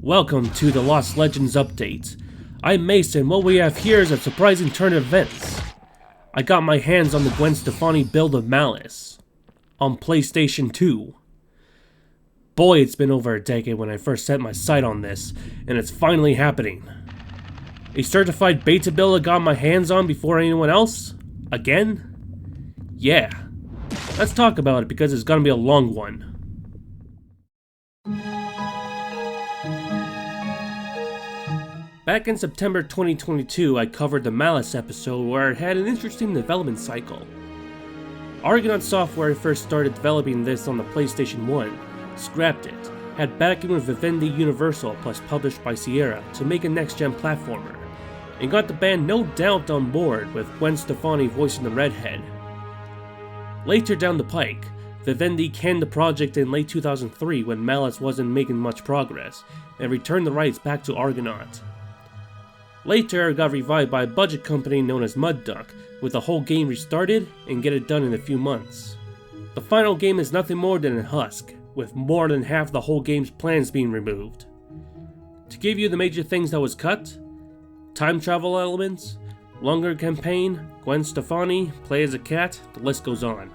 Welcome to the Lost Legends update. I'm Mason. What we have here is a surprising turn of events. I got my hands on the Gwen Stefani build of Malice on PlayStation 2. Boy, it's been over a decade when I first set my sight on this, and it's finally happening. A certified beta build I got my hands on before anyone else? Again? Yeah. Let's talk about it because it's gonna be a long one. Back in September 2022, I covered the Malice episode where it had an interesting development cycle. Argonaut Software first started developing this on the PlayStation 1, scrapped it, had backing with Vivendi Universal plus published by Sierra to make a next-gen platformer, and got the band No Doubt on board with Gwen Stefani voicing the redhead. Later down the pike, Vivendi canned the project in late 2003 when Malice wasn't making much progress, and returned the rights back to Argonaut. Later, it got revived by a budget company known as MechaDog, with the whole game restarted and get it done in a few months. The final game is nothing more than a husk, with more than half the whole game's plans being removed. To give you the major things that was cut: time travel elements, longer campaign, Gwen Stefani, play as a cat, the list goes on.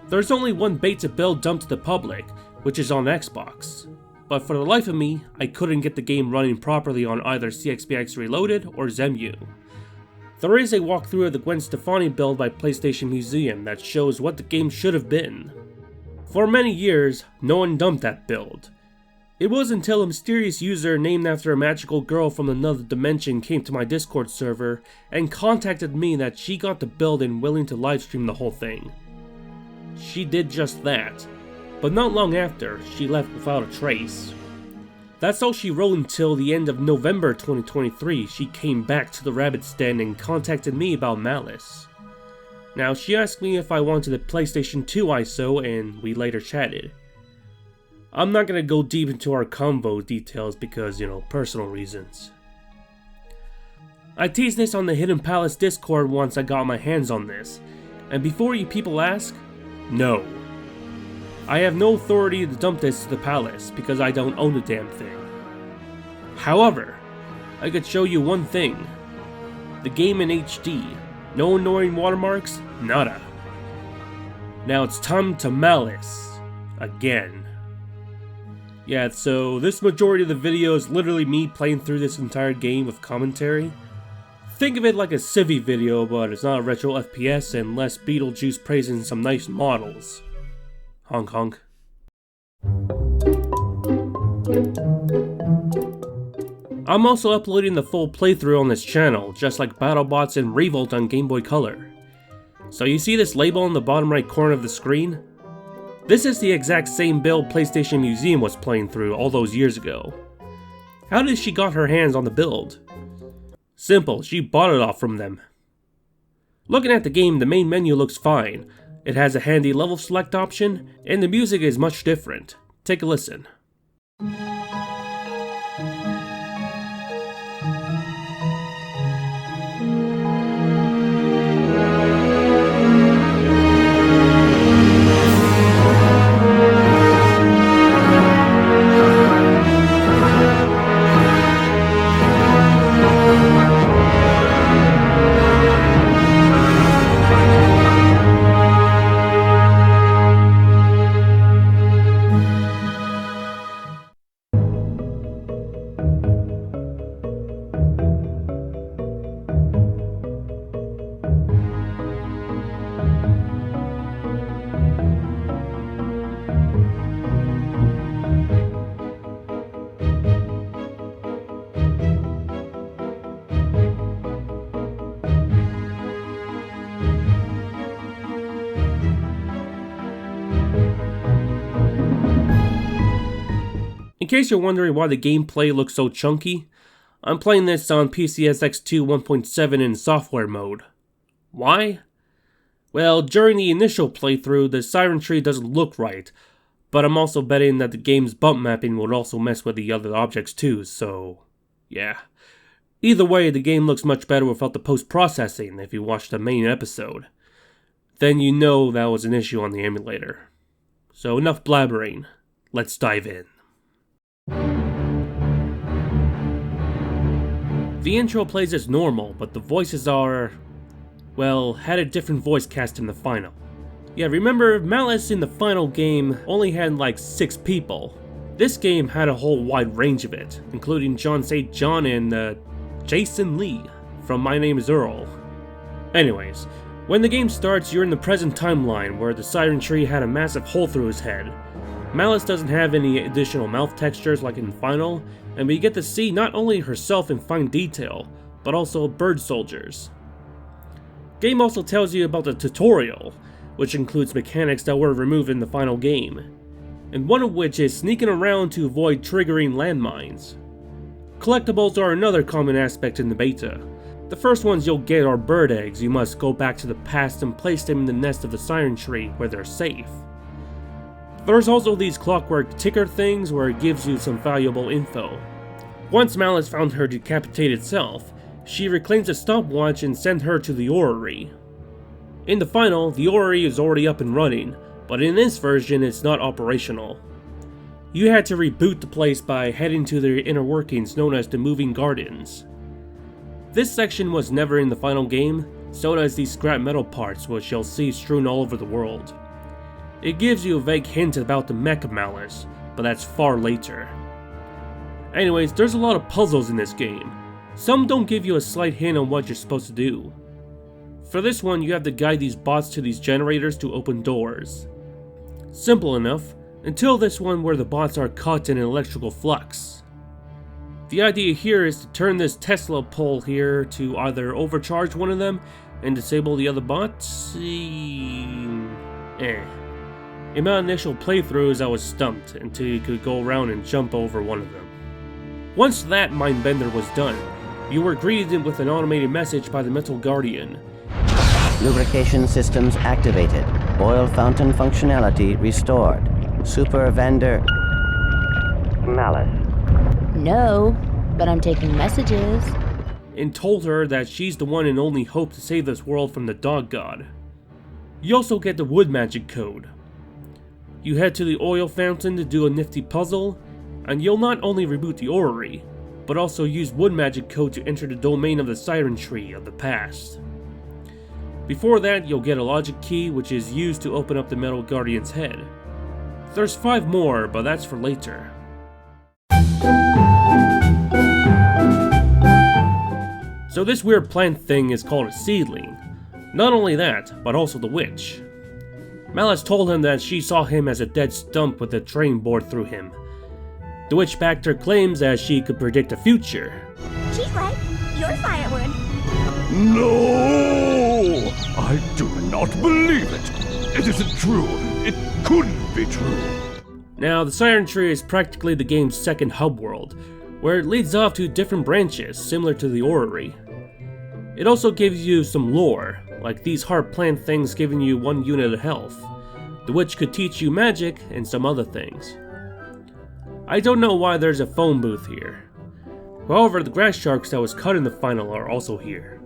There's only one beta build dumped to the public, which is on Xbox. But for the life of me, I couldn't get the game running properly on either CXPX Reloaded or Zemu. There is a walkthrough of the Gwen Stefani build by PlayStation Museum that shows what the game should have been. For many years, no one dumped that build. It was until a mysterious user named after a magical girl from another dimension came to my Discord server and contacted me that she got the build and willing to livestream the whole thing. She did just that. But not long after, she left without a trace. That's all she wrote until the end of November 2023. She came back to the rabbit's den and contacted me about Malice. Now, she asked me if I wanted a PlayStation 2 ISO, and we later chatted. I'm not gonna go deep into our convo details because, personal reasons. I teased this on the Hidden Palace Discord once I got my hands on this, and before you people ask, no. I have no authority to dump this to the palace because I don't own the damn thing. However, I could show you one thing. The game in HD. No annoying watermarks, nada. Now it's time to Malice. Again. Yeah, so this majority of the video is literally me playing through this entire game with commentary. Think of it like a Civi video, but it's not a retro FPS and less Beetlejuice praising some nice models. Honk honk. I'm also uploading the full playthrough on this channel, just like BattleBots and Revolt on Game Boy Color. So you see this label in the bottom right corner of the screen? This is the exact same build PlayStation Museum was playing through all those years ago. How did she got her hands on the build? Simple, she bought it off from them. Looking at the game, the main menu looks fine. It has a handy level select option, and the music is much different. Take a listen. In case you're wondering why the gameplay looks so chunky, I'm playing this on PCSX2 1.7 in software mode. Why? Well, during the initial playthrough, the Siren tree doesn't look right, but I'm also betting that the game's bump mapping would also mess with the other objects too, so yeah. Either way, the game looks much better without the post-processing if you watch the main episode. Then you know that was an issue on the emulator. So enough blabbering, let's dive in. The intro plays as normal, but the voices are, well, had a different voice cast in the final. Yeah, remember, Malice in the final game only had like 6 people. This game had a whole wide range of it, including John St. John and Jason Lee from My Name is Earl. Anyways, when the game starts, you're in the present timeline where the Siren tree had a massive hole through his head. Malice doesn't have any additional mouth textures like in the final, and we get to see not only herself in fine detail, but also bird soldiers. Game also tells you about the tutorial, which includes mechanics that were removed in the final game, and one of which is sneaking around to avoid triggering landmines. Collectibles are another common aspect in the beta. The first ones you'll get are bird eggs. You must go back to the past and place them in the nest of the Siren tree where they're safe. There's also these Clockwork ticker things where it gives you some valuable info. Once Malice found her decapitated self, she reclaims a stopwatch and sent her to the orrery. In the final, the orrery is already up and running, but in this version it's not operational. You had to reboot the place by heading to their inner workings known as the Moving Gardens. This section was never in the final game, so does these scrap metal parts which you'll see strewn all over the world. It gives you a vague hint about the Mecha Malice, but that's far later. Anyways, there's a lot of puzzles in this game. Some don't give you a slight hint on what you're supposed to do. For this one, you have to guide these bots to these generators to open doors. Simple enough, until this one where the bots are caught in an electrical flux. The idea here is to turn this Tesla pole here to either overcharge one of them and disable the other bots. In my initial playthroughs I was stumped until you could go around and jump over one of them. Once that mind bender was done, you were greeted with an automated message by the Metal Guardian. Lubrication systems activated. Oil fountain functionality restored. Super vendor... Malice. No, but I'm taking messages. And told her that she's the one and only hope to save this world from the dog god. You also get the wood magic code. You head to the oil fountain to do a nifty puzzle, and you'll not only reboot the orrery, but also use wood magic code to enter the domain of the Siren tree of the past. Before that, you'll get a logic key which is used to open up the Metal Guardian's head. There's 5 more, but that's for later. So this weird plant thing is called a seedling. Not only that, but also the witch. Malice told him that she saw him as a dead stump with a train bored through him. The witch backed her claims as she could predict the future. She's right. You're firewood. No! I do not believe it. It isn't true. It couldn't be true. Now, the Siren tree is practically the game's second hub world, where it leads off to different branches similar to the orrery. It also gives you some lore, like these hard plant things giving you 1 unit of health, the witch could teach you magic and some other things. I don't know why there's a phone booth here. However, the grass sharks that was cut in the final are also here.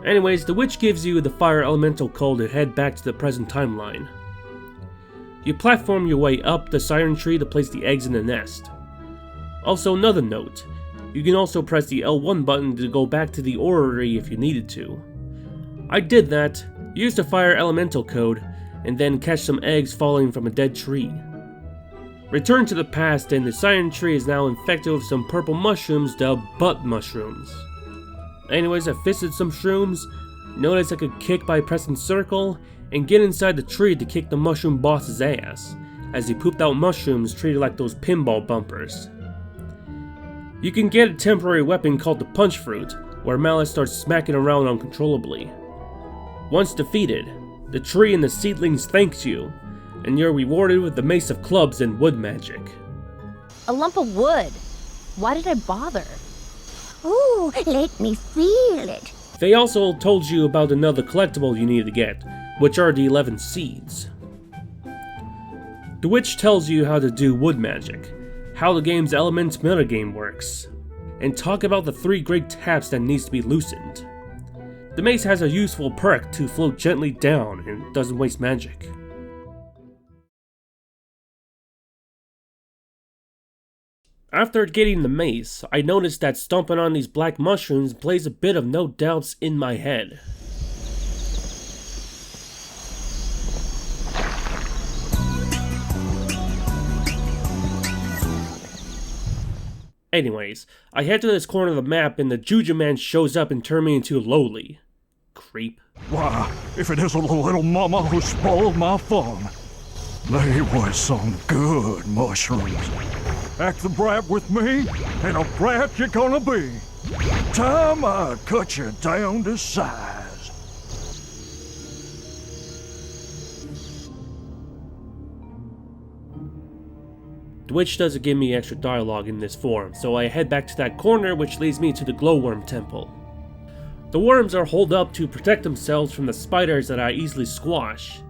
Anyways, the witch gives you the fire elemental code to head back to the present timeline. You platform your way up the Siren tree to place the eggs in the nest. Also, another note, you can also press the L1 button to go back to the orrery if you needed to. I did that, used the fire elemental code, and then catch some eggs falling from a dead tree. Return to the past and the Siren tree is now infected with some purple mushrooms dubbed butt mushrooms. Anyways, I fisted some shrooms, noticed I could kick by pressing circle, and get inside the tree to kick the mushroom boss's ass, as he pooped out mushrooms treated like those pinball bumpers. You can get a temporary weapon called the punch fruit, where Malice starts smacking around uncontrollably. Once defeated, the tree and the seedlings thanks you, and you're rewarded with the mace of clubs and wood magic. A lump of wood. Why did I bother? Ooh, let me feel it. They also told you about another collectible you need to get, which are the 11 seeds. The witch tells you how to do wood magic, how the game's element metagame works, and talk about the 3 great taps that needs to be loosened. The mace has a useful perk to float gently down and doesn't waste magic. After getting the mace, I noticed that stomping on these black mushrooms plays a bit of no doubts in my head. Anyways, I head to this corner of the map and the Juju Man shows up and turns me into Lowly. Creep. Why, if it isn't the little mama who spoiled my fun. They was some good mushrooms. Act the brat with me, and a brat you're gonna be. Time I cut you down to size. The witch doesn't give me extra dialogue in this form, so I head back to that corner, which leads me to the glowworm temple. The worms are holed up to protect themselves from the spiders that I easily squash.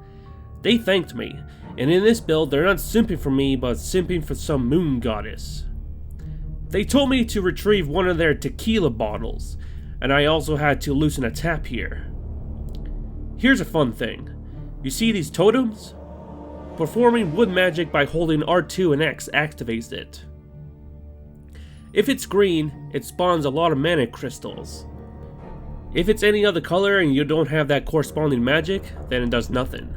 They thanked me, and in this build they're not simping for me, but simping for some moon goddess. They told me to retrieve one of their tequila bottles, and I also had to loosen a tap here. Here's a fun thing. You see these totems? Performing wood magic by holding R2 and X activates it. If it's green, it spawns a lot of mana crystals. If it's any other color and you don't have that corresponding magic, then it does nothing.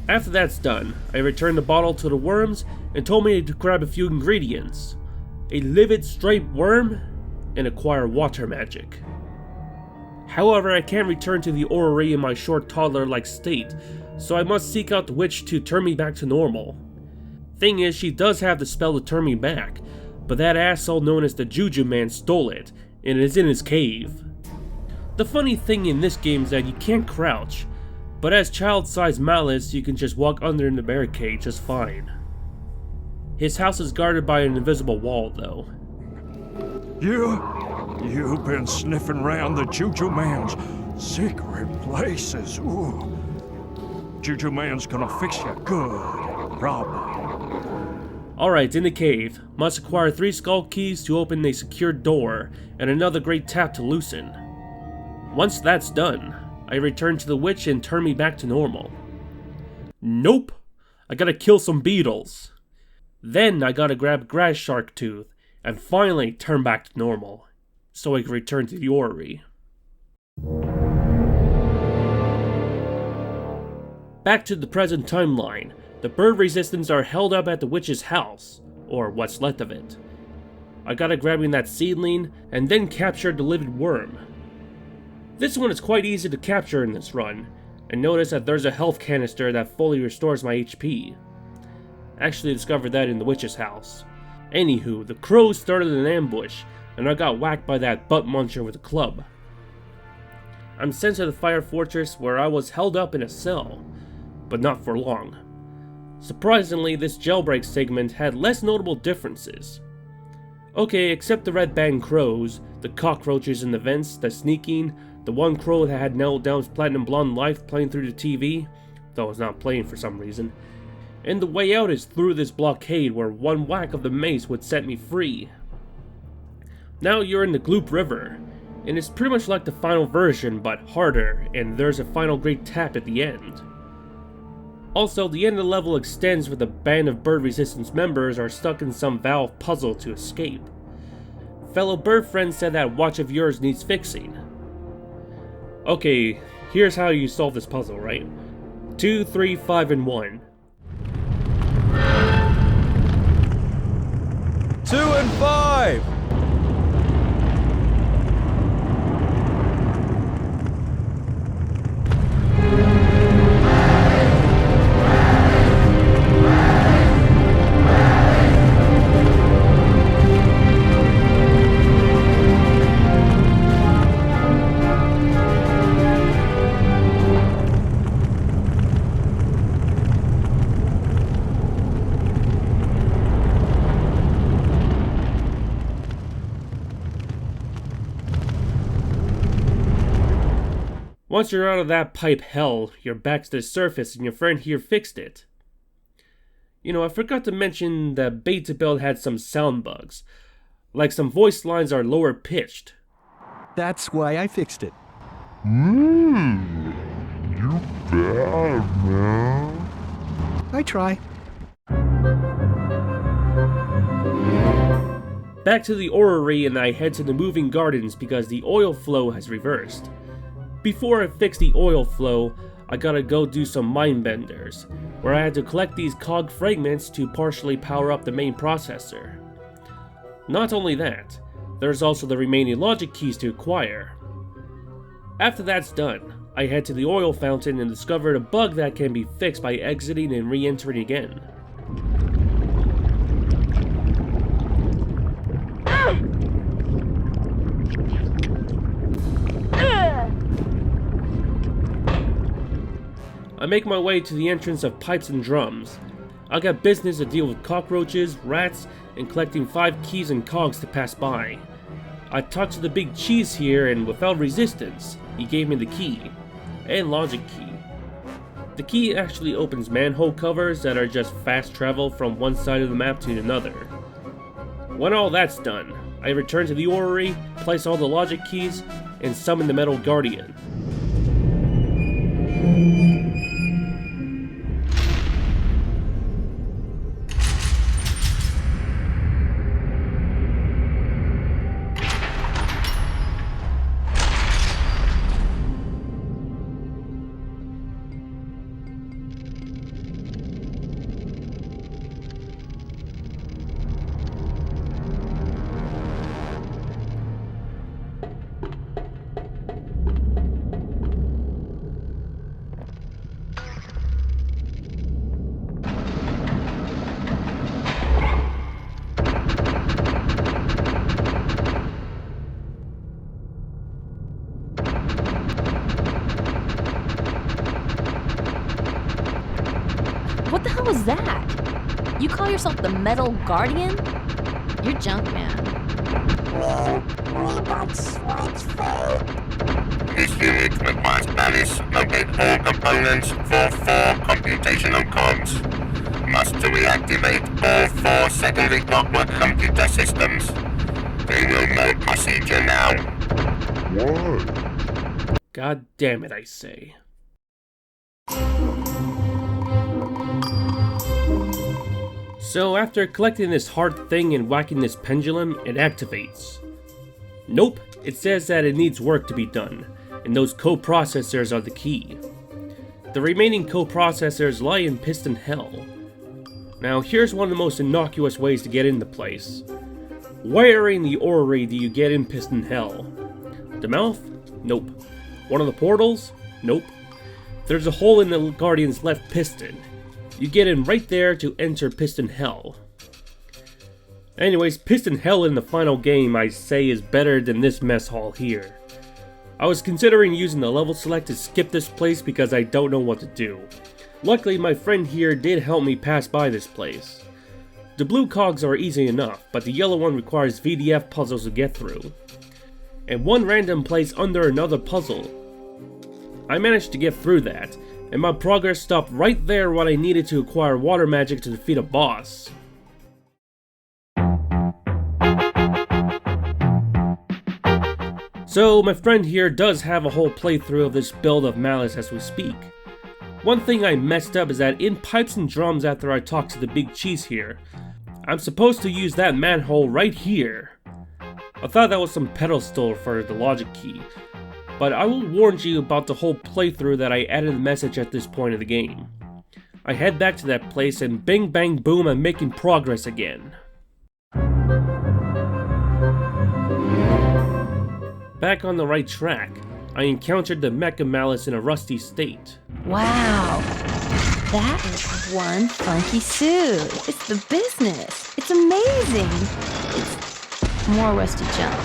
After that's done, I return the bottle to the worms and told me to grab a few ingredients. A livid striped worm and acquire water magic. However, I can't return to the orrery in my short toddler-like state, so I must seek out the witch to turn me back to normal. Thing is, she does have the spell to turn me back, but that asshole known as the Juju Man stole it, and it's in his cave. The funny thing in this game is that you can't crouch, but as child-sized Malice, you can just walk under the barricade just fine. His house is guarded by an invisible wall, though. You've been sniffing around the Juju Man's secret places. Ooh. Juju Man's gonna fix you good, probably. Alright, in the cave, must acquire 3 skull keys to open a secured door, and another great tap to loosen. Once that's done, I return to the witch and turn me back to normal. Nope! I gotta kill some beetles. Then I gotta grab grass shark tooth, and finally turn back to normal, so I can return to the orrery. Back to the present timeline, the bird resistance are held up at the witch's house, or what's left of it. I gotta grabbing that seedling, and then capture the livid worm. This one is quite easy to capture in this run, and notice that there's a health canister that fully restores my HP. Actually discovered that in the witch's house. Anywho, the crows started an ambush, and I got whacked by that butt muncher with a club. I'm sent to the fire fortress where I was held up in a cell, but not for long. Surprisingly, this jailbreak segment had less notable differences. Okay, except the red band crows, the cockroaches in the vents, the sneaking, the one crow that had nailed down his platinum blonde life playing through the TV, though it's not playing for some reason. And the way out is through this blockade where one whack of the mace would set me free. Now you're in the Gloop River, and it's pretty much like the final version but harder, and there's a final great tap at the end. Also, the end of the level extends where the band of bird resistance members are stuck in some valve puzzle to escape. Fellow bird friends said that watch of yours needs fixing. Okay, here's how you solve this puzzle, right? 2, 3, 5, and 1. 2 and 5! Once you're out of that pipe hell, you're back to the surface and your friend here fixed it. You know, I forgot to mention that beta build had some sound bugs. Like some voice lines are lower pitched. That's why I fixed it. You bad, man. I try. Back to the orrery, and I head to the moving gardens because the oil flow has reversed. Before I fix the oil flow, I gotta go do some mind benders, where I had to collect these cog fragments to partially power up the main processor. Not only that, there's also the remaining logic keys to acquire. After that's done, I head to the oil fountain and discover a bug that can be fixed by exiting and re-entering again. I make my way to the entrance of Pipes and Drums. I got business to deal with cockroaches, rats, and collecting 5 keys and cogs to pass by. I talked to the big cheese here, and without resistance, he gave me the key, and logic key. The key actually opens manhole covers that are just fast travel from one side of the map to another. When all that's done, I return to the orrery, place all the logic keys, and summon the Metal Guardian. What the hell was that? You call yourself the Metal Guardian? You're junk, man. This unit requires Malice. Locate all components for 4 computational cogs. Must to reactivate all 4 secondary Clockwork computer systems. They will know procedure now. What? God damn it, I say. So after collecting this hard thing and whacking this pendulum, it activates. Nope, it says that it needs work to be done, and those coprocessors are the key. The remaining coprocessors lie in Piston Hell. Now here's one of the most innocuous ways to get into the place. Where in the orrery do you get in Piston Hell? The mouth? Nope. One of the portals? Nope. There's a hole in the Guardian's left piston. You get in right there to enter Piston Hell. Anyways, Piston Hell in the final game I say is better than this mess hall here. I was considering using the level select to skip this place because I don't know what to do. Luckily my friend here did help me pass by this place. The blue cogs are easy enough, but the yellow one requires VDF puzzles to get through. And one random place under another puzzle. I managed to get through that, and my progress stopped right there when I needed to acquire water magic to defeat a boss. So my friend here does have a whole playthrough of this build of Malice as we speak. One thing I messed up is that in Pipes and Drums after I talked to the big cheese here, I'm supposed to use that manhole right here. I thought that was some pedestal for the logic key, but I will warn you about the whole playthrough that I added a message at this point of the game. I head back to that place and bing bang boom, I'm making progress again. Back on the right track, I encountered the Mecha Malice in a rusty state. Wow. That is one funky suit. It's the business. It's amazing. It's more rusty junk.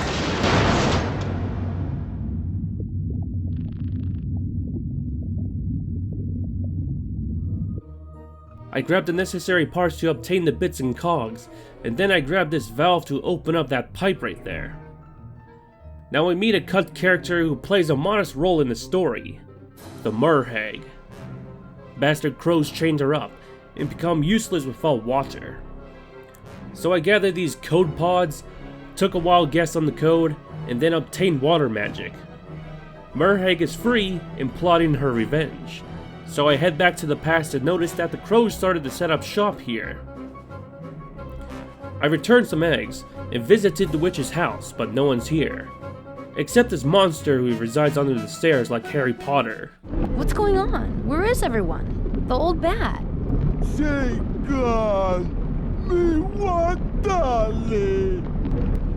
I grabbed the necessary parts to obtain the bits and cogs, and then I grabbed this valve to open up that pipe right there. Now we meet a cut character who plays a modest role in the story, the Merhag. Bastard crows chained her up and become useless without water. So I gathered these code pods, took a wild guess on the code, and then obtained water magic. Merhag is free and plotting her revenge. So I head back to the past and notice that the crows started to set up shop here. I returned some eggs, and visited the witch's house, but no one's here. Except this monster who resides under the stairs like Harry Potter. What's going on? Where is everyone? The old bat. Say God, me want darling.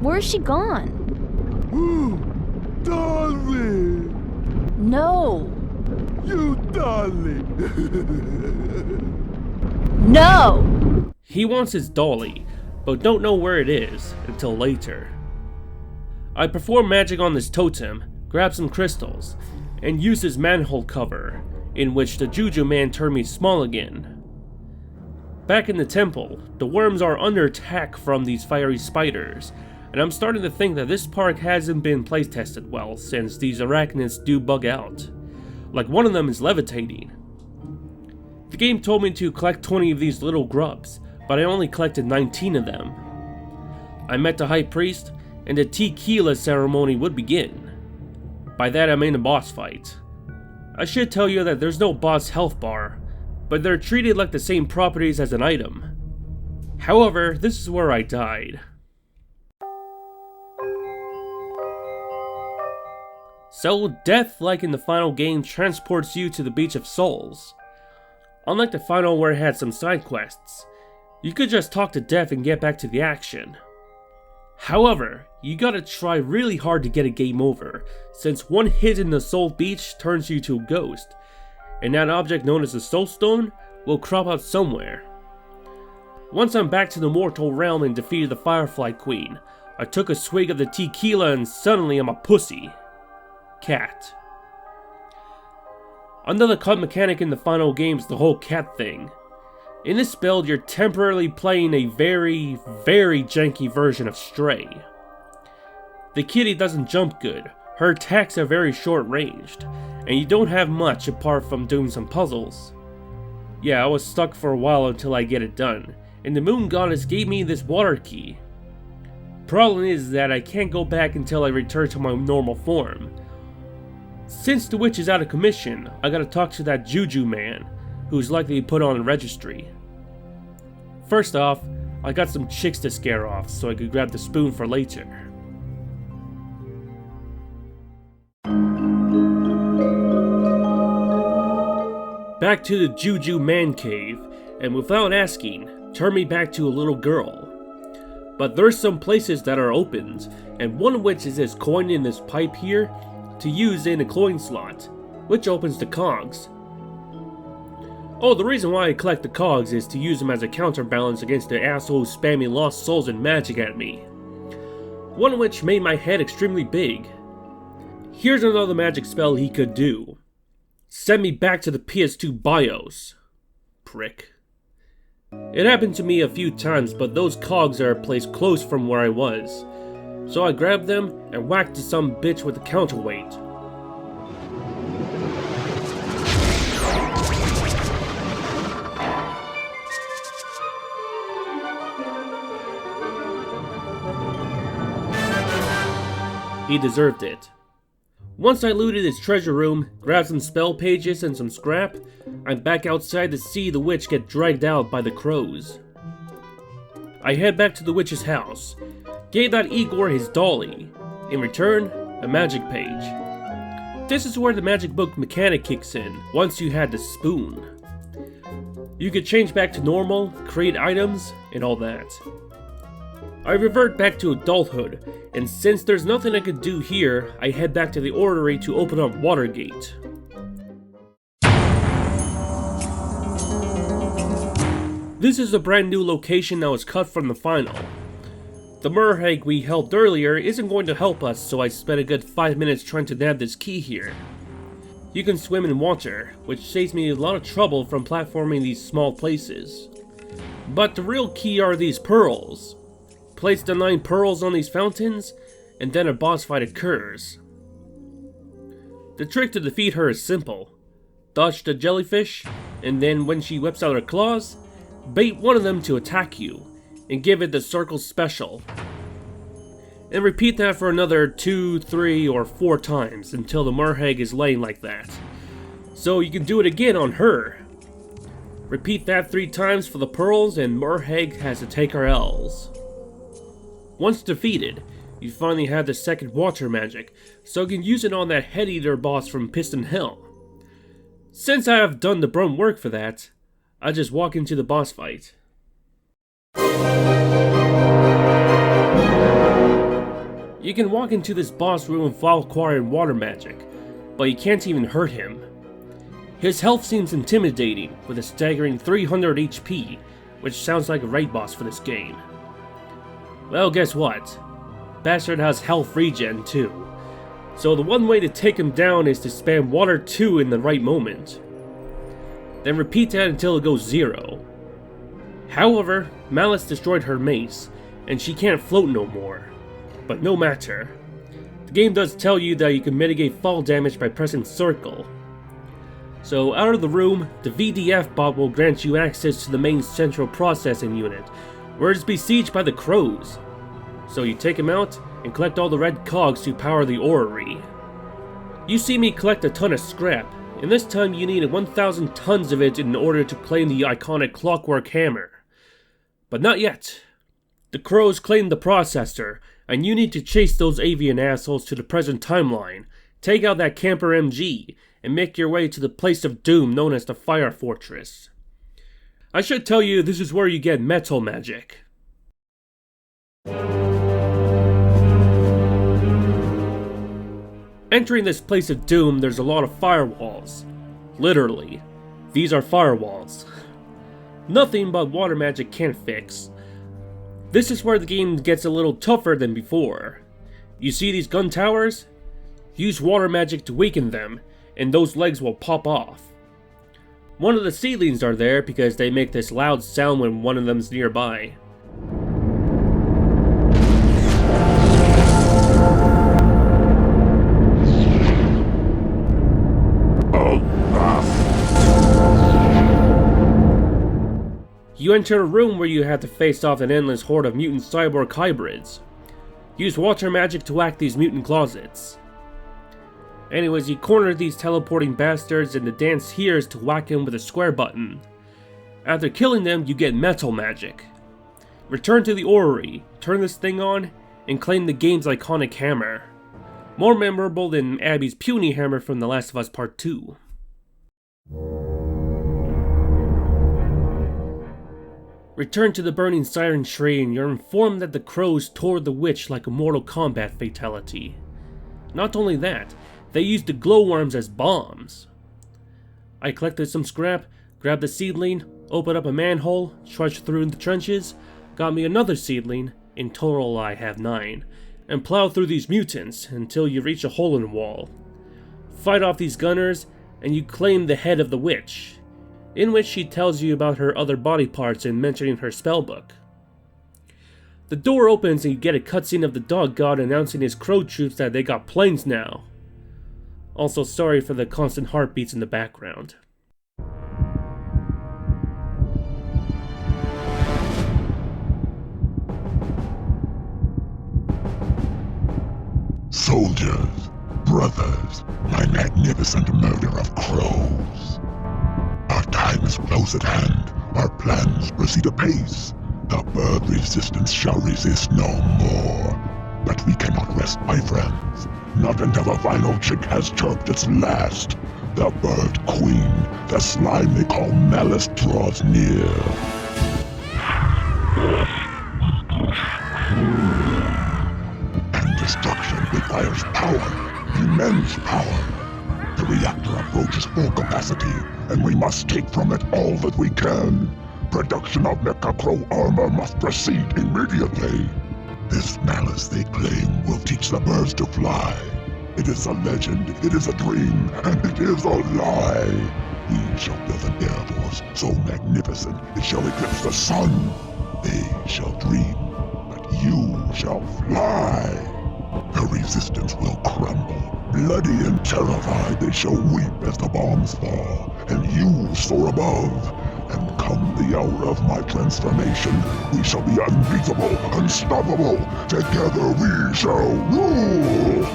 Where's she gone? Ooh, darling. No. You darling. No! He wants his dolly, but don't know where it is until later. I perform magic on this totem, grab some crystals, and use his manhole cover, in which the Juju Man turned me small again. Back in the temple, the worms are under attack from these fiery spiders, and I'm starting to think that this park hasn't been playtested well since these arachnids do bug out. Like one of them is levitating. The game told me to collect 20 of these little grubs, but I only collected 19 of them. I met the high priest, and the tequila ceremony would begin. By that I mean a boss fight. I should tell you that there's no boss health bar, but they're treated like the same properties as an item. However, this is where I died. So, death, like in the final game, transports you to the Beach of Souls. Unlike the final where it had some side quests, you could just talk to death and get back to the action. However, you gotta try really hard to get a game over, since one hit in the Soul Beach turns you to a ghost, and that object known as the Soul Stone will crop out somewhere. Once I'm back to the mortal realm and defeated the Firefly Queen, I took a swig of the tequila and suddenly I'm a pussy. Cat. Another cut mechanic in the final game is the whole cat thing. In this build, you're temporarily playing a very, very janky version of Stray. The kitty doesn't jump good, her attacks are very short-ranged, and you don't have much apart from doing some puzzles. Yeah, I was stuck for a while until I get it done, and the moon goddess gave me this water key. Problem is that I can't go back until I return to my normal form. Since the witch is out of commission, I gotta talk to that Juju Man, who's likely put on a registry. First off, I got some chicks to scare off so I could grab the spoon for later. Back to the Juju Man cave, and without asking, turn me back to a little girl. But there's some places that are opened, and one of which is this coin in this pipe here to use in a coin slot, which opens the cogs. Oh, the reason why I collect the cogs is to use them as a counterbalance against the assholes spamming lost souls and magic at me. One of which made my head extremely big. Here's another magic spell he could do. Send me back to the PS2 BIOS. Prick. It happened to me a few times, but those cogs are placed close from where I was. So I grabbed them and whacked some bitch with a counterweight. He deserved it. Once I looted his treasure room, grabbed some spell pages and some scrap, I'm back outside to see the witch get dragged out by the crows. I head back to the witch's house, gave that Igor his dolly. In return, a magic page. This is where the magic book mechanic kicks in, once you had the spoon. You could change back to normal, create items, and all that. I revert back to adulthood, and since there's nothing I could do here, I head back to the orrery to open up Watergate. This is a brand new location that was cut from the final. The Merhag we helped earlier isn't going to help us, so I spent a good 5 minutes trying to nab this key here. You can swim in water, which saves me a lot of trouble from platforming these small places. But the real key are these pearls. Place the 9 pearls on these fountains, and then a boss fight occurs. The trick to defeat her is simple. Dodge the jellyfish, and then when she whips out her claws, bait one of them to attack you, and give it the circle special. And repeat that for another 2, 3, or 4 times until the Merhag is laying like that. So you can do it again on her. Repeat that 3 times for the pearls, and Merhag has to take her L's. Once defeated, you finally have the second water magic, so you can use it on that head eater boss from Piston Hell. Since I have done the brunt work for that, I just walk into the boss fight. You can walk into this boss room while acquiring water magic, but you can't even hurt him. His health seems intimidating, with a staggering 300 HP, which sounds like a raid boss for this game. Well, guess what? Bastard has health regen too, so the one way to take him down is to spam water 2 in the right moment. Then repeat that until it goes 0. However, Malice destroyed her mace, and she can't float no more. But no matter. The game does tell you that you can mitigate fall damage by pressing circle. So out of the room, the VDF bot will grant you access to the main central processing unit, where it's besieged by the crows. So you take him out and collect all the red cogs to power the orrery. You see me collect a ton of scrap, and this time you need 1,000 tons of it in order to claim the iconic Clockwork hammer. But not yet. The crows claim the processor, and you need to chase those avian assholes to the present timeline, take out that camper MG, and make your way to the place of doom known as the Fire Fortress. I should tell you this is where you get metal magic. Entering this place of doom, there's a lot of firewalls. Literally, these are firewalls. Nothing but water magic can't fix. This is where the game gets a little tougher than before. You see these gun towers? Use water magic to weaken them, and those legs will pop off. One of the ceilings are there because they make this loud sound when one of them's nearby. You enter a room where you have to face off an endless horde of mutant cyborg hybrids. Use water magic to whack these mutant closets. Anyways, you corner these teleporting bastards, and the dance here is to whack them with a square button. After killing them, you get metal magic. Return to the orrery, turn this thing on, and claim the game's iconic hammer. More memorable than Abby's puny hammer from The Last of Us Part 2. Return to the burning Siren tree, and you're informed that the crows tore the witch like a Mortal Kombat fatality. Not only that, they used the glowworms as bombs. I collected some scrap, grabbed the seedling, opened up a manhole, trudged through the trenches, got me another seedling, in total I have 9, and plow through these mutants until you reach a hole in the wall. Fight off these gunners, and you claim the head of the witch, in which she tells you about her other body parts and mentioning her spellbook. The door opens and you get a cutscene of the dog god announcing his crow troops that they got planes now. Also sorry for the constant heartbeats in the background. Soldiers, brothers, my magnificent murder of crows. Our time is close at hand. Our plans proceed apace. The bird resistance shall resist no more. But we cannot rest, my friends. Not until the final chick has chirped its last. The bird queen, the slime they call Malice, draws near. And destruction requires power, immense power. The reactor approaches full capacity, and we must take from it all that we can. Production of Mecha Crow armor must proceed immediately. This Malice, they claim, will teach the birds to fly. It is a legend, it is a dream, and it is a lie. We shall build an air force so magnificent it shall eclipse the sun. They shall dream, but you shall fly. The resistance will crumble. Bloody and terrified, they shall weep as the bombs fall, and you soar above. And come the hour of my transformation, we shall be unbeatable, unstoppable. Together we shall rule!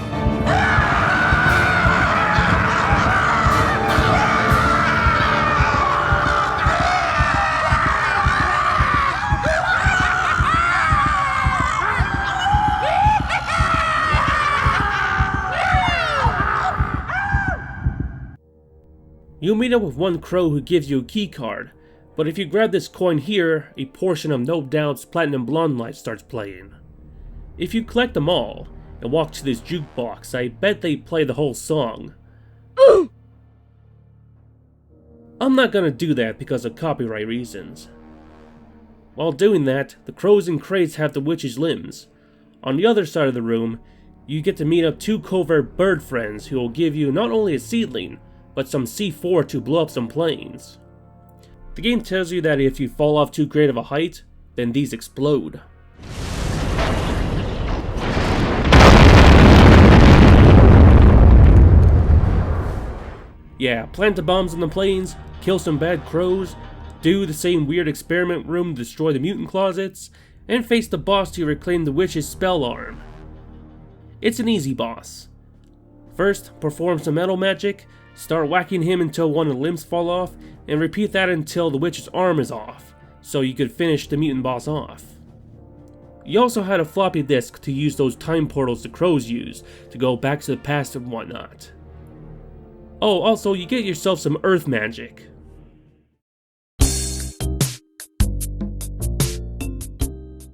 You'll meet up with one crow who gives you a key card, but if you grab this coin here, a portion of No Doubt's Platinum Blonde Life starts playing. If you collect them all, and walk to this jukebox, I bet they play the whole song. I'm not gonna do that because of copyright reasons. While doing that, the crows and crates have the witch's limbs. On the other side of the room, you get to meet up 2 covert bird friends who will give you not only a seedling, but some C4 to blow up some planes. The game tells you that if you fall off too great of a height, then these explode. Yeah, plant the bombs on the planes, kill some bad crows, do the same weird experiment room to destroy the mutant closets, and face the boss to reclaim the witch's spell arm. It's an easy boss. First, perform some metal magic, start whacking him until one of the limbs fall off, and repeat that until the witch's arm is off, so you could finish the mutant boss off. You also had a floppy disk to use those time portals the crows use to go back to the past and whatnot. Oh, also, you get yourself some earth magic.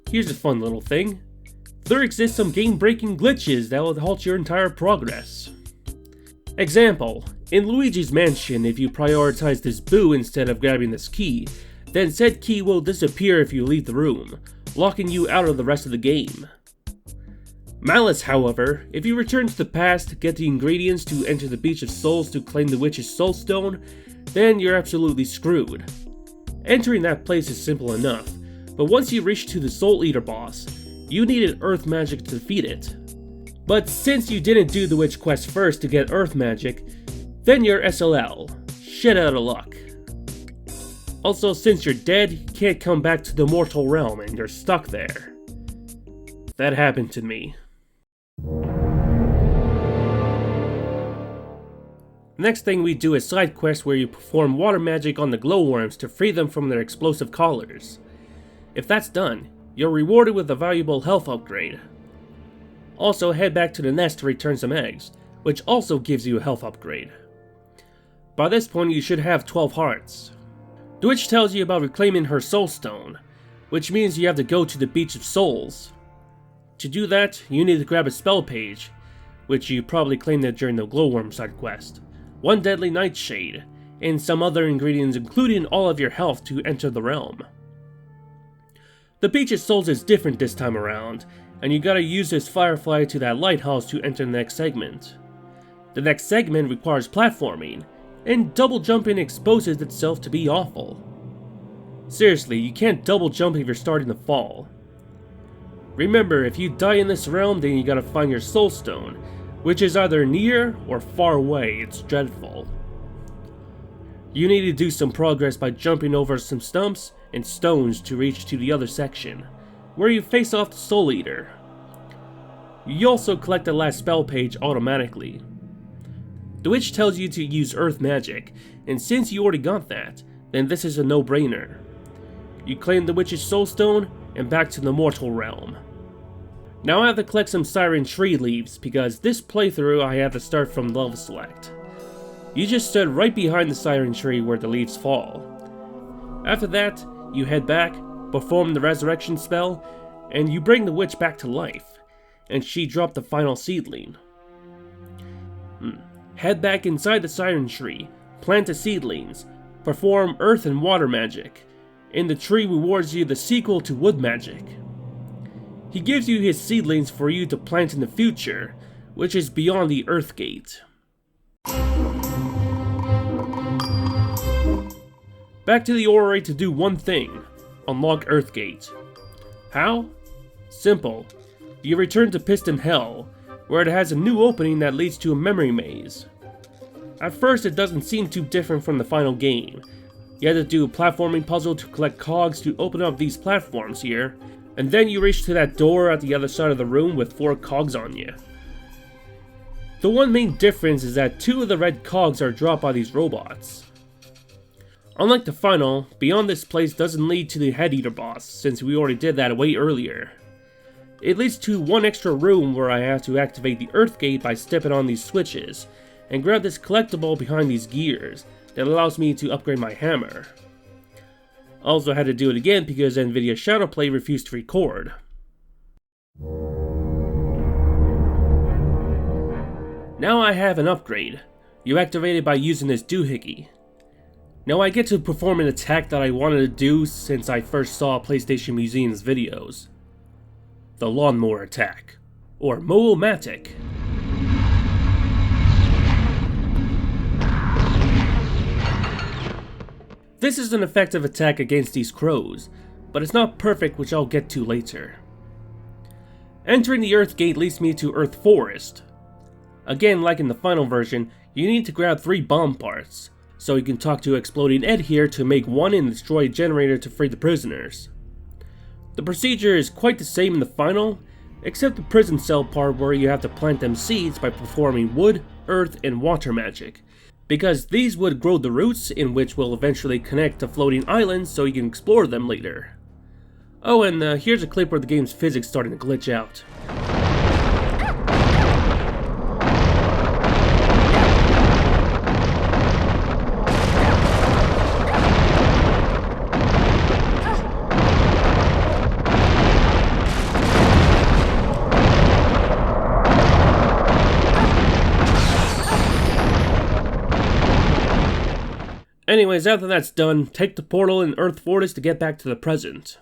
Here's a fun little thing. There exist some game-breaking glitches that will halt your entire progress. Example, in Luigi's Mansion, if you prioritize this boo instead of grabbing this key, then said key will disappear if you leave the room, locking you out of the rest of the game. Malice, however, if you return to the past, get the ingredients to enter the Beach of Souls to claim the witch's soul stone, then you're absolutely screwed. Entering that place is simple enough, but once you reach to the Soul Eater boss, you needed earth magic to defeat it. But since you didn't do the witch quest first to get earth magic, then you're SLL. Shit out of luck. Also, since you're dead, you can't come back to the mortal realm and you're stuck there. That happened to me. Next thing we do is side quest where you perform water magic on the glowworms to free them from their explosive collars. If that's done, you're rewarded with a valuable health upgrade. Also head back to the nest to return some eggs, which also gives you a health upgrade. By this point you should have 12 hearts. The witch tells you about reclaiming her soul stone, which means you have to go to the Beach of Souls. To do that, you need to grab a spell page, which you probably claimed it during the glowworm side quest, one deadly nightshade, and some other ingredients including all of your health to enter the realm. The Beach of Souls is different this time around, and you gotta use this Firefly to that lighthouse to enter the next segment. The next segment requires platforming, and double jumping exposes itself to be awful. Seriously, you can't double jump if you're starting to fall. Remember, if you die in this realm, then you gotta find your soul stone, which is either near or far away. It's dreadful. You need to do some progress by jumping over some stumps and stones to reach to the other section, where you face off the Soul Eater. You also collect the last spell page automatically. The witch tells you to use earth magic, and since you already got that, then this is a no-brainer. You claim the witch's soul stone, and back to the mortal realm. Now I have to collect some Siren tree leaves, because this playthrough I have to start from level select. You just stood right behind the Siren tree where the leaves fall. After that, you head back, perform the resurrection spell, and you bring the witch back to life, and she dropped the final seedling. Head back inside the Siren tree, plant the seedlings, perform earth and water magic, and the tree rewards you the sequel to wood magic. He gives you his seedlings for you to plant in the future, which is beyond the Earth Gate. Back to the orrery to do one thing, unlock Earth Gate. How? Simple. You return to Piston Hell, where it has a new opening that leads to a memory maze. At first it doesn't seem too different from the final game. You had to do a platforming puzzle to collect cogs to open up these platforms here, and then you reach to that door at the other side of the room with 4 cogs on you. The one main difference is that 2 of the red cogs are dropped by these robots. Unlike the final, beyond this place doesn't lead to the Head Eater boss, since we already did that way earlier. It leads to one extra room where I have to activate the Earth Gate by stepping on these switches, and grab this collectible behind these gears that allows me to upgrade my hammer. Also had to do it again because NVIDIA Shadowplay refused to record. Now I have an upgrade. You activate it by using this doohickey. Now I get to perform an attack that I wanted to do since I first saw PlayStation Museum's videos. The lawnmower attack, or Mo-O-Matic. This is an effective attack against these crows, but it's not perfect, which I'll get to later. Entering the Earth Gate leads me to Earth Forest. Again, like in the final version, you need to grab 3 bomb parts, so you can talk to Exploding Ed here to make one and destroy a generator to free the prisoners. The procedure is quite the same in the final, except the prison cell part where you have to plant them seeds by performing wood, earth, and water magic, because these would grow the roots in which will eventually connect to floating islands so you can explore them later. Oh, and here's a clip where the game's physics starting to glitch out. Anyways, after that's done, take the portal in Earth Forest to get back to the present.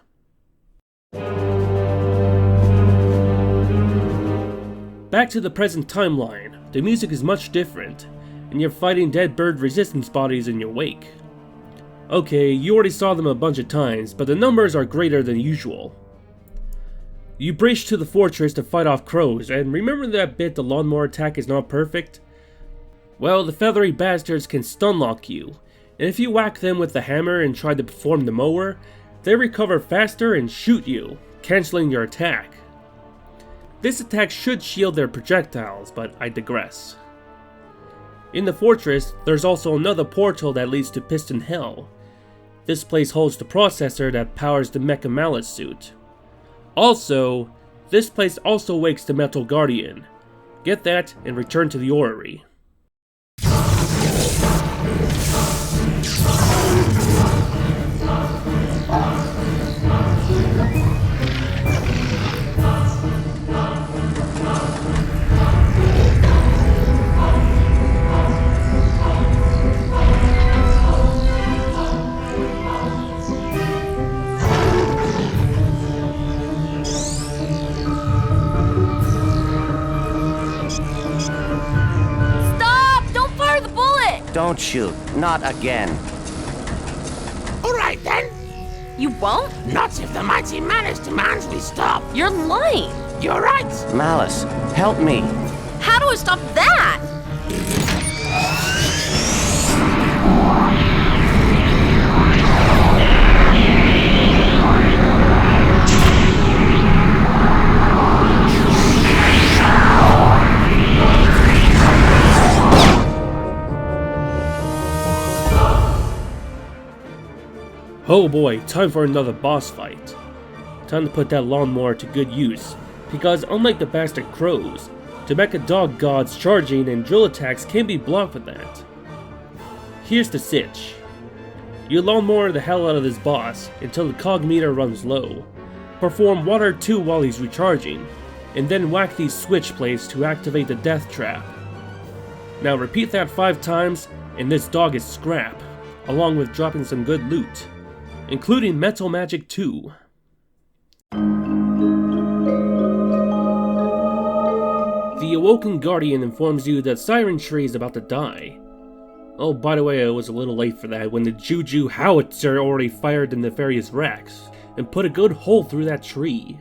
Back to the present timeline, the music is much different, and you're fighting dead bird resistance bodies in your wake. Okay, you already saw them a bunch of times, but the numbers are greater than usual. You breach to the fortress to fight off crows, and remember that bit the lawnmower attack is not perfect? Well, the feathery bastards can stunlock you, and if you whack them with the hammer and try to perform the mower, they recover faster and shoot you, cancelling your attack. This attack should shield their projectiles, but I digress. In the fortress, there's also another portal that leads to Piston Hell. This place holds the processor that powers the Mecha Malice suit. Also, this place also wakes the Metal Guardian. Get that and return to the orrery. Don't shoot. Not again. All right, then. You won't? Not if the mighty Malice demands we stop. You're lying. You're right. Malice, help me. How do I stop that? Oh boy, time for another boss fight. Time to put that lawnmower to good use, because unlike the bastard crows, the MechaDog gods charging and drill attacks can be blocked with that. Here's the sitch. You lawnmower the hell out of this boss until the cog meter runs low. Perform water 2 while he's recharging, and then whack these switch plates to activate the death trap. Now repeat that 5 times and this dog is scrap, along with dropping some good loot, including Metal Magic 2. The Awoken Guardian informs you that Siren tree is about to die. Oh, by the way, I was a little late for that when the Juju howitzer already fired the nefarious racks and put a good hole through that tree.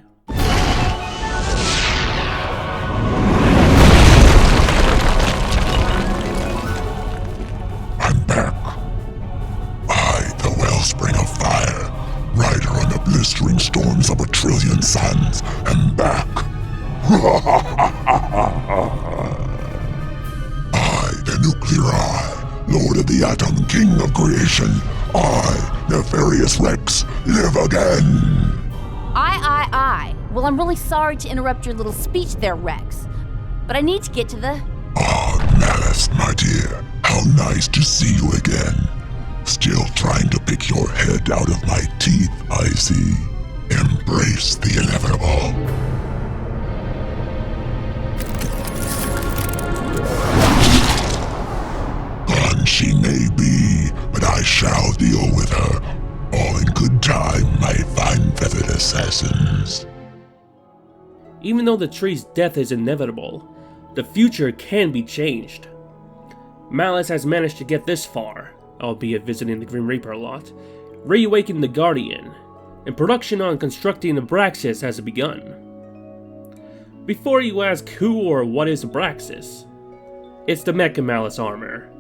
I'm back. I, the wellspring of fire, rider on the blistering storms of a trillion suns, am back. I, the nuclear eye, lord of the atom, king of creation, I, nefarious Rex, live again. I. Well, I'm really sorry to interrupt your little speech there, Rex. But I need to get to the... Ah, Malice. Yes, my dear. How nice to see you again. Still trying to pick your head out of my teeth, I see. Embrace the inevitable. Gone she may be, but I shall deal with her. All in good time, my fine feathered assassins. Even though the tree's death is inevitable, the future can be changed. Malice has managed to get this far, albeit visiting the Grim Reaper a lot, reawaken the Guardian, and production on constructing Abraxas has begun. Before you ask who or what is Abraxas, it's the Mecha Malice armor.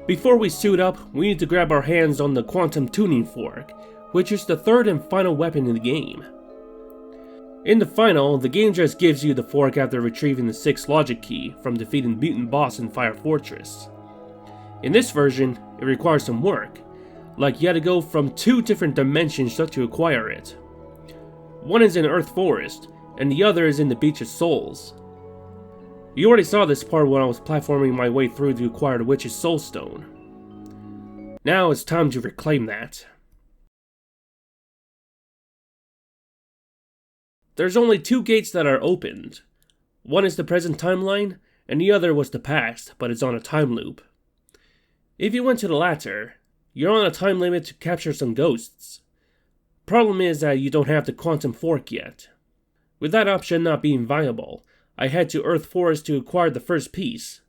Before we suit up, we need to grab our hands on the Quantum Tuning Fork, which is the third and final weapon in the game. In the final, the game just gives you the fork after retrieving the 6th logic key from defeating the mutant boss in Fire Fortress. In this version, it requires some work, like you had to go from 2 different dimensions just to acquire it. One is in Earth Forest, and the other is in the Beach of Souls. You already saw this part when I was platforming my way through to acquire the Witch's Soul Stone. Now it's time to reclaim that. There's only 2 gates that are opened. One is the present timeline, and the other was the past, but it's on a time loop. If you went to the latter, you're on a time limit to capture some ghosts. Problem is that you don't have the Quantum Fork yet. With that option not being viable, I head to Earth Forest to acquire the first piece.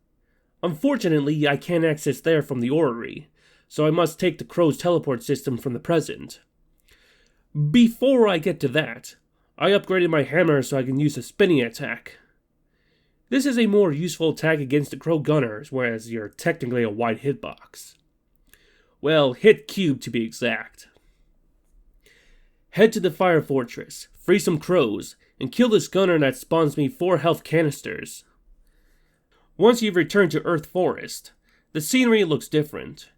Unfortunately, I can't access there from the orrery, so I must take the Crow's teleport system from the present. Before I get to that, I upgraded my hammer so I can use a spinning attack. This is a more useful attack against the Crow Gunners, whereas you're technically a wide hitbox. Well, hit cube to be exact. Head to the Fire Fortress, free some crows, and kill this gunner that spawns me 4 health canisters. Once you've returned to Earth Forest, the scenery looks different.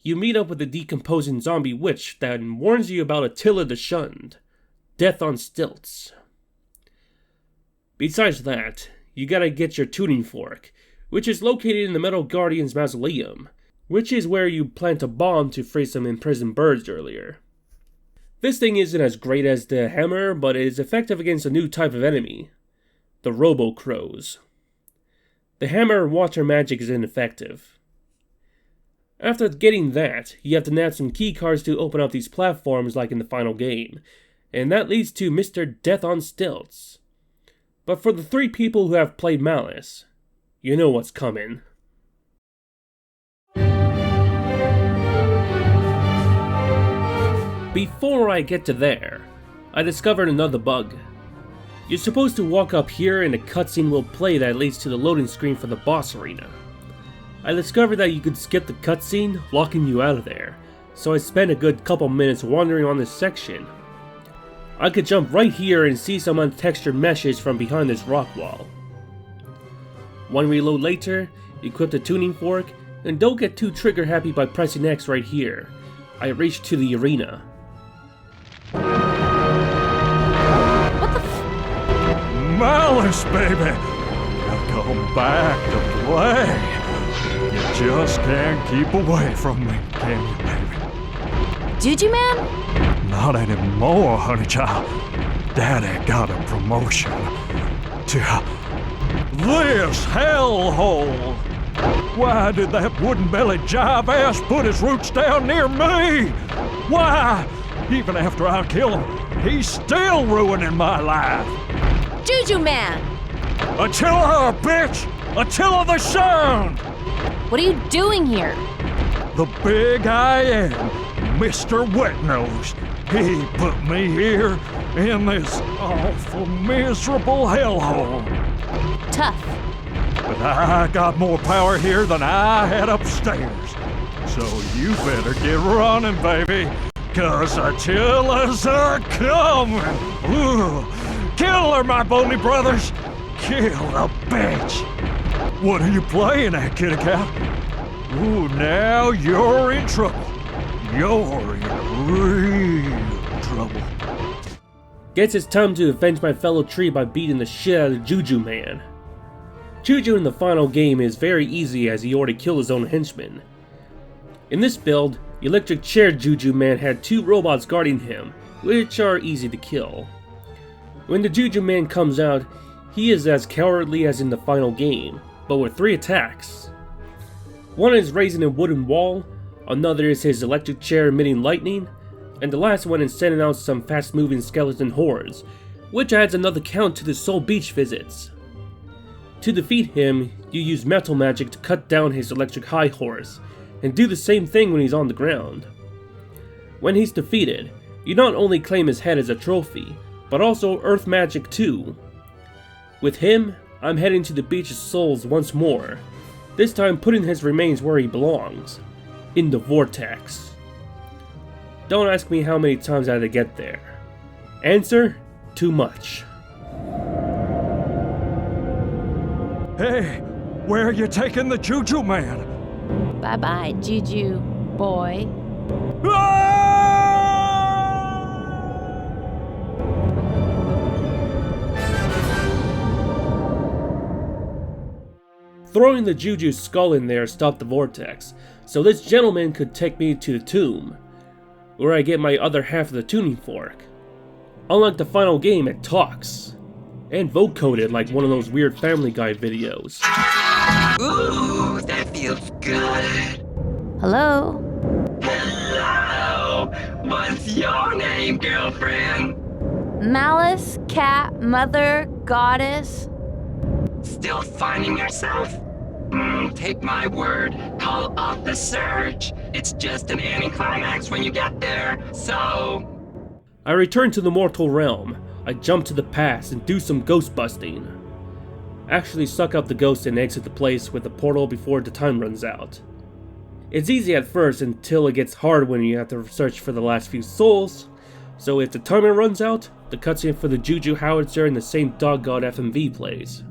You meet up with a decomposing zombie witch that warns you about Attila the Shunned, death on stilts. Besides that, you gotta get your tuning fork, which is located in the Metal Guardian's mausoleum, which is where you plant a bomb to free some imprisoned birds earlier. This thing isn't as great as the hammer, but it is effective against a new type of enemy, the Robo-Crows. The hammer water magic is ineffective. After getting that, you have to nab some key cards to open up these platforms like in the final game, and that leads to Mr. Death on Stilts. But for the 3 people who have played Malice, you know what's coming. Before I get to there, I discovered another bug. You're supposed to walk up here and a cutscene will play that leads to the loading screen for the boss arena. I discovered that you could skip the cutscene, locking you out of there, so I spent a good couple minutes wandering on this section. I could jump right here and see some untextured meshes from behind this rock wall. One reload later, equip the tuning fork, and don't get too trigger happy by pressing X right here. I reached to the arena. What the Malice, baby! Come back to play. You just can't keep away from me, can you, baby? Juju Man? Not anymore, honey child. Daddy got a promotion to this hellhole. Why did that wooden-bellied jive-ass put his roots down near me? Why? Even after I kill him, he's still ruining my life. Juju Man! Attila, bitch! Attila the Shunned! What are you doing here? The big I am, Mr. Wetnose. He put me here in this awful, miserable hellhole. Tough. But I got more power here than I had upstairs. So you better get running, baby, 'cause Attila's a-coming. Ooh. Kill her, my bony brothers. Kill the bitch. What are you playing at, kitty cat? Ooh, now you're in trouble. You're in real trouble. Guess it's time to avenge my fellow tree by beating the shit out of Juju Man. Juju in the final game is very easy as he already killed his own henchman. In this build, Electric Chair Juju Man had 2 robots guarding him, which are easy to kill. When the Juju Man comes out, he is as cowardly as in the final game, but with 3 attacks. One is raising a wooden wall, another is his electric chair emitting lightning, and the last one is sending out some fast moving skeleton hordes, which adds another count to the Soul Beach visits. To defeat him, you use metal magic to cut down his electric high horse, and do the same thing when he's on the ground. When he's defeated, you not only claim his head as a trophy, but also earth magic too. With him, I'm heading to the Beach of Souls once more, this time putting his remains where he belongs, in the Vortex. Don't ask me how many times I had to get there. Answer? Too much. Hey, where are you taking the Juju Man? Bye-bye, Juju boy. Throwing the Juju skull in there stopped the vortex, so this gentleman could take me to the tomb, where I get my other half of the tuning fork. Unlike the final game, it talks, and vote-coded like one of those weird Family Guy videos. Ooh, that feels good. Hello? Hello, what's your name, girlfriend? Malice, cat, mother, goddess. Still finding yourself? Take my word, call off the search. It's just an anticlimax when you get there, so... I return to the mortal realm. I jump to the past and do some ghost busting. Actually suck up the ghost and exit the place with the portal before the time runs out. It's easy at first until it gets hard when you have to search for the last few souls, so if the timer runs out, the cutscene for the Juju Howitzer and the same doggone FMV plays.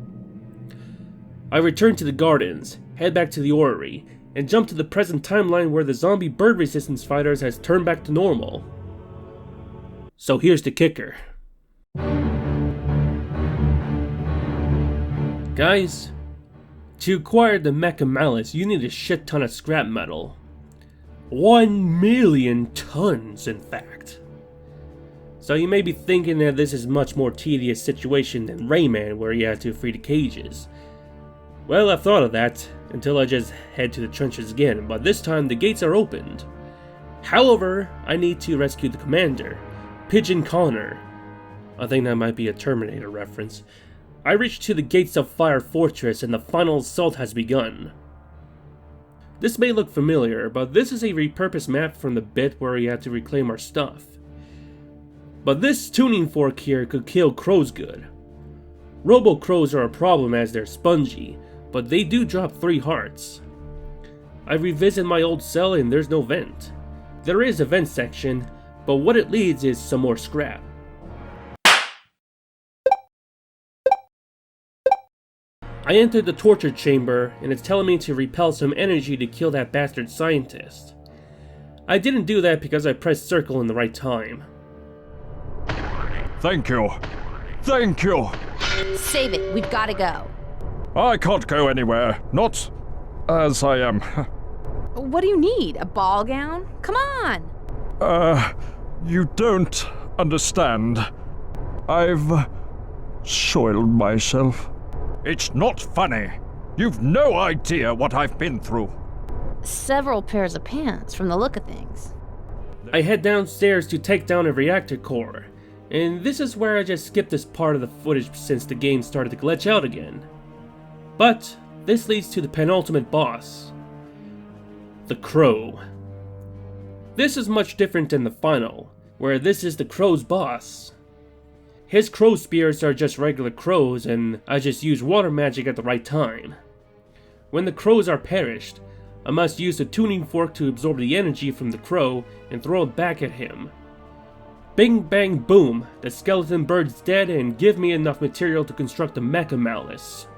I return to the gardens, head back to the orrery, and jump to the present timeline where the zombie bird resistance fighters has turned back to normal. So here's the kicker. Guys, to acquire the Mecha Malice, you need a shit ton of scrap metal. 1 million tons, in fact. So you may be thinking that this is a much more tedious situation than Rayman, where you had to free the cages. Well, I've thought of that, until I just head to the trenches again, but this time the gates are opened. However, I need to rescue the commander, Pigeon Connor. I think that might be a Terminator reference. I reach to the gates of Fire Fortress and the final assault has begun. This may look familiar, but this is a repurposed map from the bit where we had to reclaim our stuff. But this tuning fork here could kill crows good. Robo crows are a problem as they're spongy, but they do drop 3 hearts. I revisit my old cell and there's no vent. There is a vent section, but what it leads is some more scrap. I entered the torture chamber and it's telling me to repel some energy to kill that bastard scientist. I didn't do that because I pressed circle in the right time. Thank you. Thank you. Save it, we've gotta go. I can't go anywhere. Not as I am. What do you need? A ball gown? Come on! You don't understand. I've soiled myself. It's not funny. You've no idea what I've been through. Several pairs of pants from the look of things. I head downstairs to take down a reactor core, and this is where I just skipped this part of the footage since the game started to glitch out again. But this leads to the penultimate boss, the Crow. This is much different than the final, where this is the Crow's boss. His crow spears are just regular crows and I just use water magic at the right time. When the crows are perished, I must use the tuning fork to absorb the energy from the crow and throw it back at him. Bing bang boom, the skeleton bird's dead and give me enough material to construct the Mecha Malice.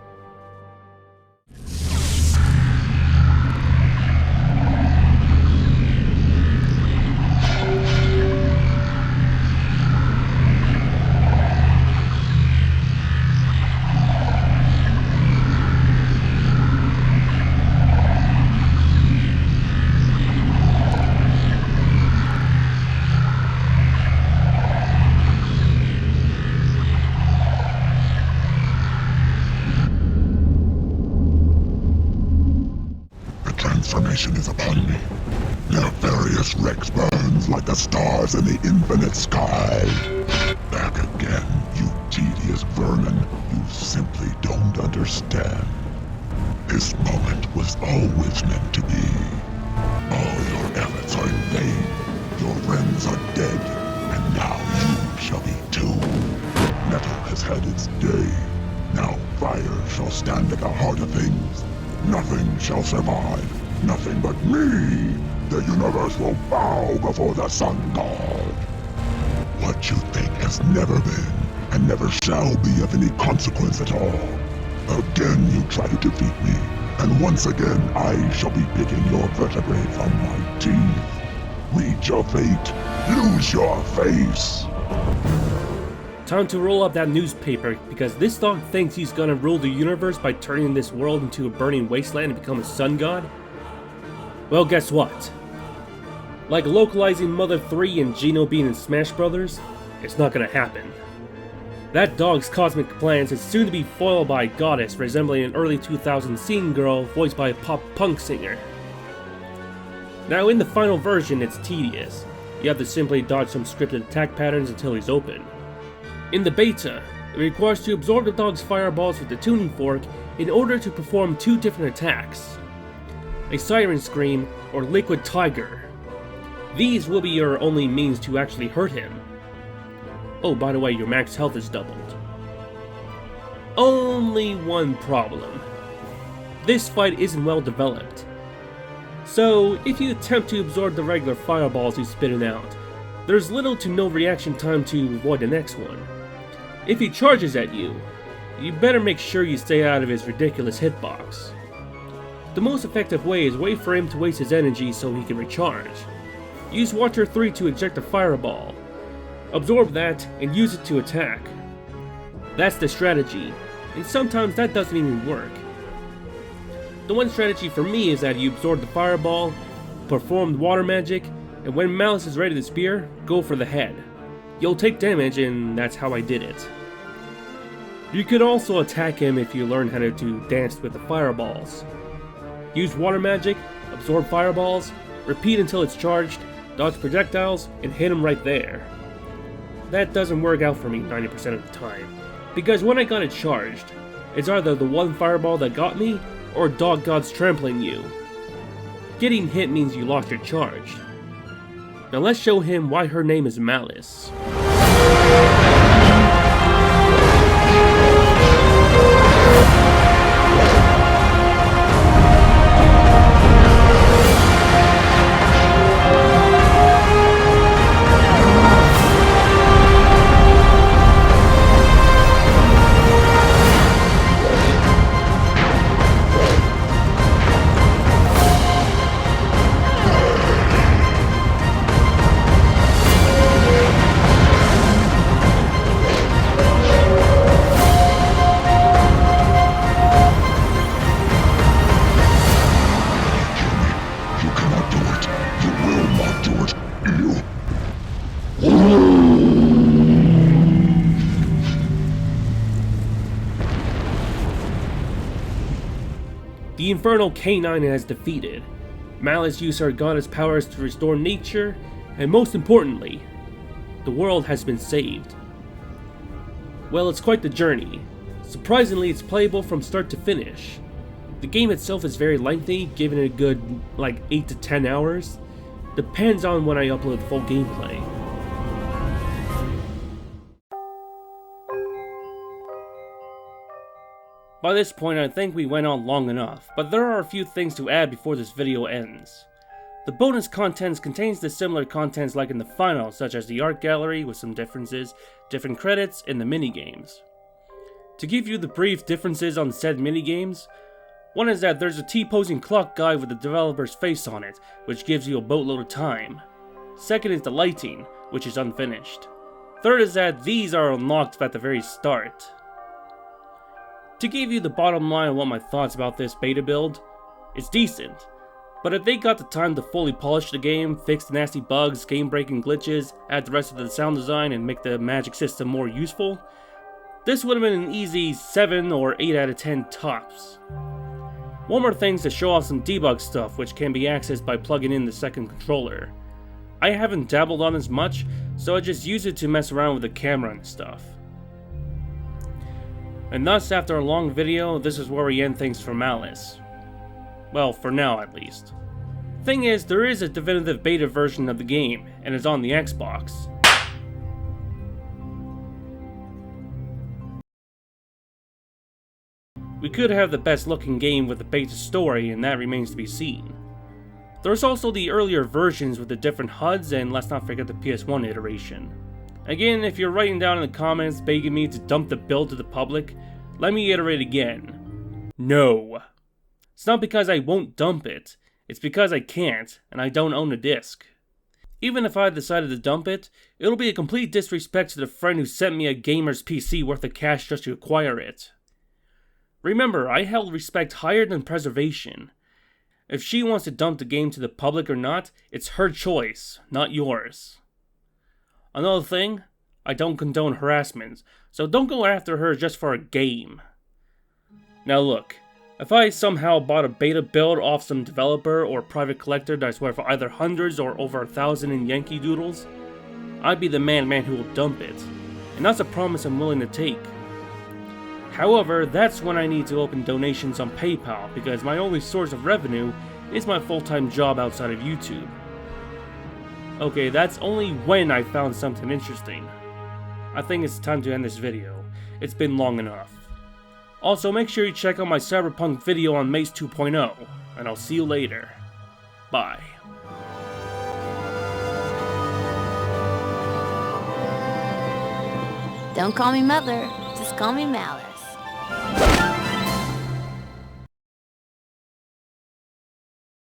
Nefarious Rex burns like the stars in the infinite sky. Back again, you tedious vermin. You simply don't understand. This moment was always meant to be. All your efforts are in vain. Your friends are dead, and now you shall be too. Metal has had its day. Now fire shall stand at the heart of things. Nothing shall survive. Nothing but me. The universe will bow before the Sun God. What you think has never been, and never shall be of any consequence at all. Again you try to defeat me, and once again I shall be picking your vertebrae from my teeth. Reach your fate. Lose your face. Time to roll up that newspaper, because this dog thinks he's gonna rule the universe by turning this world into a burning wasteland and become a sun god? Well, guess what? Like localizing Mother 3 and Geno being in Smash Brothers, it's not gonna happen. That dog's cosmic plans is soon to be foiled by a goddess resembling an early 2000s scene girl voiced by a pop-punk singer. Now in the final version it's tedious. You have to simply dodge some scripted attack patterns until he's open. In the beta, it requires to absorb the dog's fireballs with the tuning fork in order to perform two different attacks. A Siren Scream or Liquid Tiger. These will be your only means to actually hurt him. Oh, by the way, your max health is doubled. Only one problem. This fight isn't well developed. So, if you attempt to absorb the regular fireballs he's spitting out, there's little to no reaction time to avoid the next one. If he charges at you, you better make sure you stay out of his ridiculous hitbox. The most effective way is wait for him to waste his energy so he can recharge. Use Watcher 3 to eject a fireball. Absorb that and use it to attack. That's the strategy, and sometimes that doesn't even work. The one strategy for me is that you absorb the fireball, perform water magic, and when Malice is ready to spear, go for the head. You'll take damage, and that's how I did it. You could also attack him if you learn how to dance with the fireballs. Use water magic, absorb fireballs, repeat until it's charged, dodge projectiles, and hit him right there. That doesn't work out for me 90% of the time, because when I got it charged, it's either the one fireball that got me, or Dog God's trampling you. Getting hit means you lost your charge. Now let's show him why her name is Malice. The Infernal Canine has defeated. Malice used her goddess powers to restore nature, and most importantly, the world has been saved. Well, it's quite the journey. Surprisingly, it's playable from start to finish. The game itself is very lengthy, giving it a good 8 to 10 hours. Depends on when I upload full gameplay. By this point, I think we went on long enough, but there are a few things to add before this video ends. The bonus contents contains the similar contents like in the final, such as the art gallery with some differences, different credits, and the minigames. To give you the brief differences on said minigames, one is that there's a T-posing clock guide with the developer's face on it, which gives you a boatload of time. Second is the lighting, which is unfinished. Third is that these are unlocked at the very start. To give you the bottom line on what my thoughts about this beta build, it's decent, but if they got the time to fully polish the game, fix the nasty bugs, game-breaking glitches, add the rest of the sound design, and make the magic system more useful, this would have been an easy 7 or 8 out of 10 tops. One more thing is to show off some debug stuff which can be accessed by plugging in the second controller. I haven't dabbled on this much, so I just use it to mess around with the camera and stuff. And thus, after a long video, this is where we end things for Malice. Well, for now at least. Thing is, there is a definitive beta version of the game, and it's on the Xbox. We could have the best looking game with a beta story, and that remains to be seen. There's also the earlier versions with the different HUDs, and let's not forget the PS1 iteration. Again, if you're writing down in the comments begging me to dump the build to the public, let me iterate again. No. It's not because I won't dump it, it's because I can't, and I don't own a disc. Even if I decided to dump it, it'll be a complete disrespect to the friend who sent me a gamer's PC worth of cash just to acquire it. Remember, I held respect higher than preservation. If she wants to dump the game to the public or not, it's her choice, not yours. Another thing, I don't condone harassment, so don't go after her just for a game. Now look, if I somehow bought a beta build off some developer or private collector that's worth either hundreds or over 1,000 in Yankee Doodles, I'd be the man who will dump it, and that's a promise I'm willing to take. However, that's when I need to open donations on PayPal because my only source of revenue is my full-time job outside of YouTube. Okay, that's only when I found something interesting. I think it's time to end this video. It's been long enough. Also, make sure you check out my Cyberpunk video on Mace 2.0, and I'll see you later. Bye. Don't call me mother, just call me Malice.